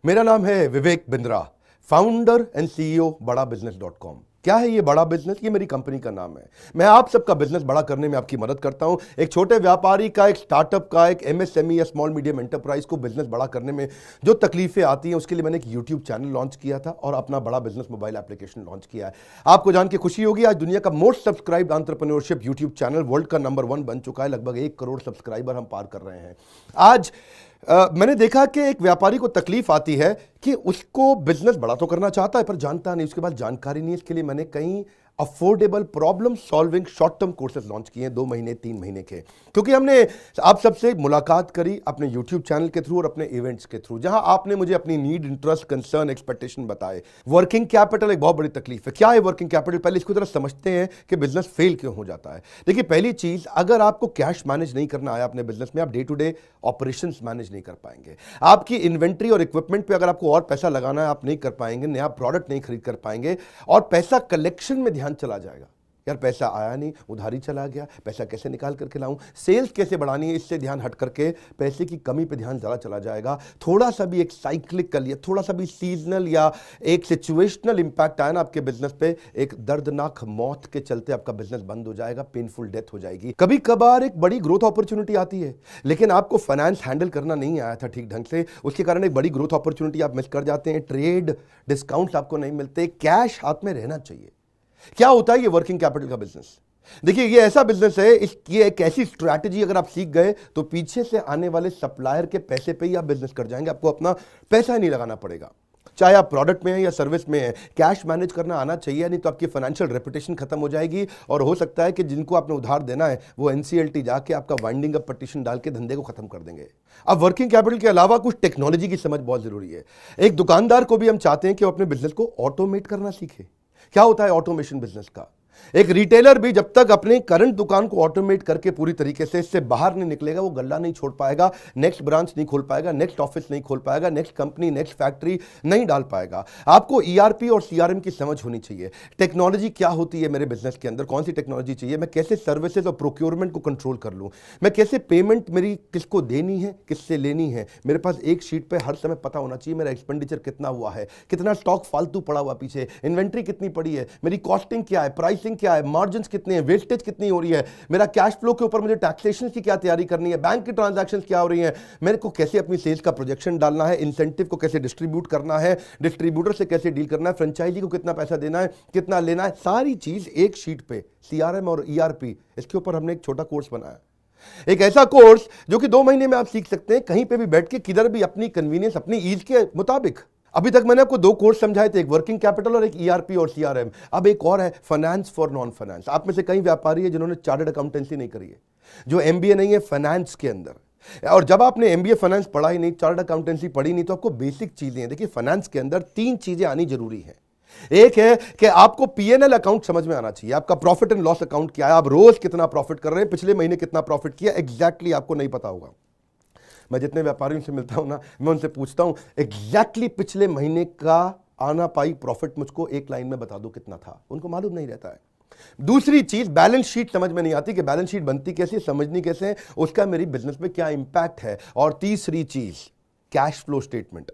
मेरा नाम है Vivek Bindra, founder and CEO बड़ा बिजनेस .com। क्या है ये बड़ा बिजनेस? ये मेरी कंपनी का नाम है। मैं आप सबका बिजनेस बड़ा करने में आपकी मदद करता हूं। एक छोटे व्यापारी का, एक स्टार्टअप का, एक एमएसएमई या स्मॉल मीडियम एंटरप्राइज को बिजनेस बड़ा करने में जो तकलीफें आती हैं, उसके लिए मैंने एक यूट्यूब चैनल लॉन्च किया था और अपना बड़ा बिजनेस मोबाइल एप्लीकेशन लॉन्च किया है। आपको जान के खुशी होगी, आज दुनिया का most subscribed entrepreneurship YouTube channel world का नंबर 1 बन चुका है। लगभग 1 करोड़ सब्सक्राइबर हम पार कर रहे हैं आज। मैंने देखा कि एक व्यापारी को तकलीफ आती है कि उसको बिजनेस बड़ा तो करना चाहता है पर जानता नहीं, उसके बाद जानकारी नहीं। इसके लिए मैंने कई affordable problem solving short term courses launch किए हैं 2 महीने 3 महीने के, क्योंकि हमने आप सबसे मुलाकात करी अपने यूट्यूब चैनल के थ्रू और अपने इवेंट्स के थ्रू, जहां आपने मुझे अपनी नीड, इंटरेस्ट, कंसर्न, एक्सपेक्टेशन बताए। वर्किंग कैपिटल एक बहुत बड़ी तकलीफ है। क्या है वर्किंग कैपिटल? पहले इसको जरा समझते हैं कि बिजनेस फेल क्यों हो जाता है। देखिए, पहली चीज, अगर आपको कैश मैनेज नहीं करना आया अपने बिजनेस में, आप day to day operations manage नहीं कर पाएंगे। आपकी इन्वेंट्री और इक्विपमेंट पे अगर आपको और पैसा लगाना है, आप नहीं कर पाएंगे। नया प्रोडक्ट नहीं खरीद कर पाएंगे और पैसा कलेक्शन में ध्यान चला जाएगा। यार पैसा आया नहीं, उधारी चला गया, पैसा कैसे निकाल करके लाऊं, सेल्स कैसे बढ़ानी है, इससे ध्यान हट करके पैसे की कमी पे ध्यान ज़्यादा चला जाएगा। थोड़ा सा भी एक साइक्लिकल या थोड़ा सा भी सीजनल या एक सिचुएशनल इंपैक्ट आया ना आपके बिजनेस पे, एक दर्दनाक मौत के चलते आपका बिजनेस बंद हो जाएगा, पेनफुल डेथ हो जाएगी। कभी कभार एक बड़ी ग्रोथ अपॉर्चुनिटी आती है, लेकिन आपको फाइनेंस हैंडल करना नहीं आया था ठीक ढंग से, उसके कारण एक बड़ी ग्रोथ अपॉर्चुनिटी आप मिस कर जाते हैं। ट्रेड डिस्काउंट्स आपको नहीं मिलते, कैश हाथ में रहना चाहिए। क्या होता है ये वर्किंग कैपिटल का बिजनेस? देखिए, ये ऐसा बिजनेस है, ये एक ऐसी स्ट्रैटेजी अगर आप सीख गए तो पीछे से आने वाले सप्लायर के पैसे पे ही आप बिजनेस कर जाएंगे। आपको अपना पैसा ही नहीं लगाना पड़ेगा, चाहे आप प्रोडक्ट में है या सर्विस में है। कैश मैनेज करना आना चाहिए, नहीं तो आपकी फाइनेंशियल रेपुटेशन खत्म हो जाएगी और हो सकता है कि जिनको आपने उधार देना है वो एनसीएलटी जाके आपका वाइंडिंग अप पटिशन डाल के धंधे को खत्म कर देंगे। अब वर्किंग कैपिटल के अलावा कुछ टेक्नोलॉजी की समझ बहुत जरूरी है। एक दुकानदार को भी हम चाहते हैं कि वो अपने बिजनेस को ऑटोमेट करना सीखे। क्या होता है ऑटोमेशन बिजनेस का? एक रिटेलर भी जब तक अपने करंट दुकान को ऑटोमेट करके पूरी तरीके से इससे बाहर नहीं निकलेगा, वो गल्ला नहीं छोड़ पाएगा, नेक्स्ट ब्रांच नहीं खोल पाएगा, नेक्स्ट ऑफिस नहीं खोल पाएगा, नेक्स्ट कंपनी, नेक्स्ट फैक्ट्री नहीं डाल पाएगा। आपको ईआरपी और सीआरएम की समझ होनी चाहिए। टेक्नोलॉजी क्या होती है मेरे बिजनेस के अंदर, कौन सी टेक्नोलॉजी चाहिए, मैं कैसे सर्विसेज और प्रोक्योरमेंट को कंट्रोल कर लूं, मैं कैसे पेमेंट मेरी किसको देनी है, किससे लेनी है। मेरे पास एक शीट पे हर समय पता होना चाहिए मेरा एक्सपेंडिचर कितना हुआ है, कितना स्टॉक फालतू पड़ा हुआ पीछे, इन्वेंट्री कितनी पड़ी है, मेरी कॉस्टिंग क्या है, प्राइसिंग क्या है, मार्जिन कितने हैं, वेस्टेज कितनी हो रही है, मेरा कैश फ्लो के ऊपर मुझे टैक्सेशन की क्या तैयारी करनी है, बैंक की ट्रांजैक्शंस क्या हो रही हैं, मेरे को कैसे अपनी सेल्स का प्रोजेक्शन डालना है, इंसेंटिव को कैसे डिस्ट्रीब्यूट करना है, डिस्ट्रीब्यूटर से कैसे डील करना है, फ्रेंचाइजी को कितना पैसा देना है, कितना लेना है, सारी चीज एक शीट पे, सीआरएम और ईआरपी। इसके ऊपर हमने एक छोटा कोर्स बनाया, एक ऐसा कोर्स जो कि 2 महीने में आप सीख सकते हैं, कहीं पे भी बैठ के, किधर भी, अपनी कन्वीनियंस, अपनी ईज के मुताबिक। अभी तक मैंने आपको 2 कोर्स समझाए थे, एक वर्किंग कैपिटल और एक ईआरपी और सीआरएम। अब एक और है, फाइनेंस फॉर नॉन फाइनेंस। आप में से कई व्यापारी है जिन्होंने चार्टर्ड अकाउंटेंसी नहीं करी है, जो एमबीए नहीं है फाइनेंस के अंदर। और जब आपने एमबीए फाइनेंस पढ़ा ही नहीं, चार्टर्ड अकाउंटेंसी पढ़ी नहीं, तो आपको बेसिक चीजें हैं। देखिए, फाइनेंस के अंदर 3 चीजें आनी जरूरी है। एक है कि आपको पीएनएल अकाउंट समझ में आना चाहिए, आपका प्रॉफिट एंड लॉस अकाउंट क्या है, आप रोज कितना प्रॉफिट कर रहे हैं, पिछले महीने कितना प्रॉफिट किया, एग्जैक्टली आपको नहीं पता होगा। मैं जितने व्यापारियों से मिलता हूं ना, मैं उनसे पूछता हूं एग्जैक्टली पिछले महीने का आना पाई प्रॉफिट मुझको एक लाइन में बता दो कितना था, उनको मालूम नहीं रहता है। दूसरी चीज, बैलेंस शीट समझ में नहीं आती कि बैलेंस शीट बनती कैसे, समझनी कैसे है, उसका मेरी बिजनेस में क्या इंपैक्ट है। और तीसरी चीज, cash flow statement.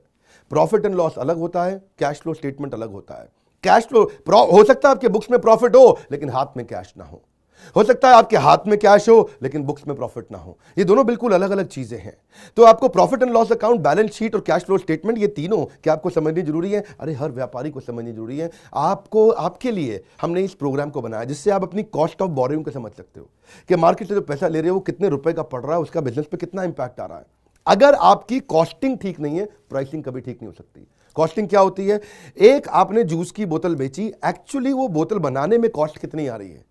Profit and loss अलग होता है, कैश फ्लो स्टेटमेंट अलग होता है। कैश फ्लो हो सकता है आपके बुक्स में प्रॉफिट हो लेकिन हाथ में कैश ना हो सकता है आपके हाथ में कैश हो लेकिन बुक्स में प्रॉफिट ना हो। ये दोनों बिल्कुल अलग अलग चीजें हैं। तो आपको profit and loss account, balance sheet और कैश फ्लो स्टेटमेंट, ये तीनों क्या आपको समझनी जरूरी है? अरे हर व्यापारी को समझनी जरूरी है। आपको, आपके लिए हमने इस प्रोग्राम को बनाया जिससे आप अपनी कॉस्ट ऑफ बोरोइंग को समझ सकते हो कि मार्केट से जो पैसा ले रहे हो वो कितने रुपए का पड़ रहा है, उसका बिजनेस पे कितना इंपैक्ट आ रहा है। अगर आपकी कॉस्टिंग ठीक नहीं है, प्राइसिंग कभी ठीक नहीं हो सकती। कॉस्टिंग क्या होती है? एक आपने जूस की बोतल बेची, एक्चुअली वो बोतल बनाने में कॉस्ट कितनी आ रही है,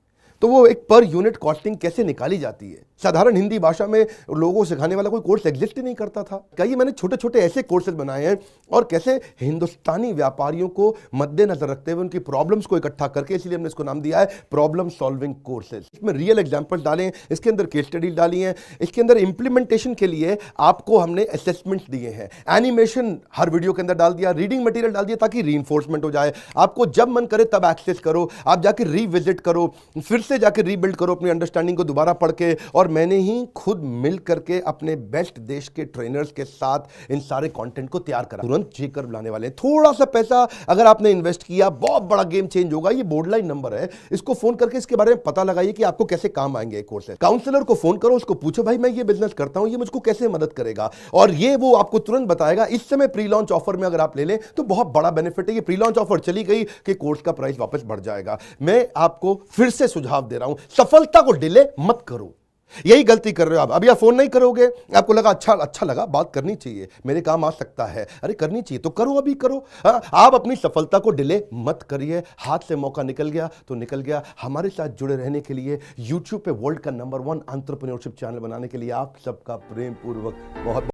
तो वो एक पर यूनिट कॉस्टिंग कैसे निकाली जाती है। साधारण हिंदी भाषा में लोगों को सिखाने वाला कोई कोर्स एग्जिस्ट ही नहीं करता था। कई मैंने छोटे छोटे ऐसे कोर्सेज बनाए हैं और कैसे हिंदुस्तानी व्यापारियों को मद्देनजर रखते हुए उनकी प्रॉब्लम्स को इकट्ठा करके, इसलिए हमने इसको नाम दिया है प्रॉब्लम सॉल्विंग कोर्सेज। इसमें रियल एग्जांपल्स डाले हैं, इसके अंदर केस स्टडीज डाली हैं, इसके अंदर इंप्लीमेंटेशन के लिए आपको हमने असेसमेंट्स दिए हैं, एनिमेशन हर वीडियो के अंदर डाल दिया, रीडिंग मटेरियल डाल दिया ताकि रीइंफोर्समेंट हो जाए। आपको जब मन करे तब एक्सेस करो, आप जाके रीविजिट करो, फिर से जाके रीबिल्ड करो अपनी अंडरस्टैंडिंग को दोबारा पढ़ के, और मैंने ही खुद मिल करके अपने बेस्ट देश के ट्रेनर्स के साथ इन सारे कंटेंट को तैयार करा। तुरंत जेकर बुलाने वाले हैं। थोड़ा सा पैसा अगर आपने इन्वेस्ट किया, बहुत बड़ा गेम चेंज होगा। ये बोर्डलाइन नंबर है, इसको फोन करके इसके बारे में पता लगाइए कि आपको कैसे काम आएंगे कोर्स है। काउंसलर को फोन करो, उसको पूछो भाई मैं ये बिजनेस करता हूं, ये मुझको कैसे मदद करेगा, और ये वो आपको तुरंत बताएगा। इस समय प्री लॉन्च ऑफर में अगर आप ले लें तो बहुत बड़ा बेनिफिट है। ये प्री लॉन्च ऑफर चली गई कि कोर्स का प्राइस वापस बढ़ जाएगा। मैं आपको फिर से सुझाव दे रहा हूं, सफलता को डिले मत करो। यही गलती कर रहे हो आप। अभी आप फोन नहीं करोगे, आपको लगा अच्छा लगा, बात करनी चाहिए, मेरे काम आ सकता है, अरे करनी चाहिए तो करो, अभी करो। आप अपनी सफलता को डिले मत करिए। हाथ से मौका निकल गया तो निकल गया। हमारे साथ जुड़े रहने के लिए, यूट्यूब पे वर्ल्ड का नंबर 1 एंटरप्रेन्योरशिप चैनल बनाने के लिए आप सबका प्रेम पूर्वक बहुत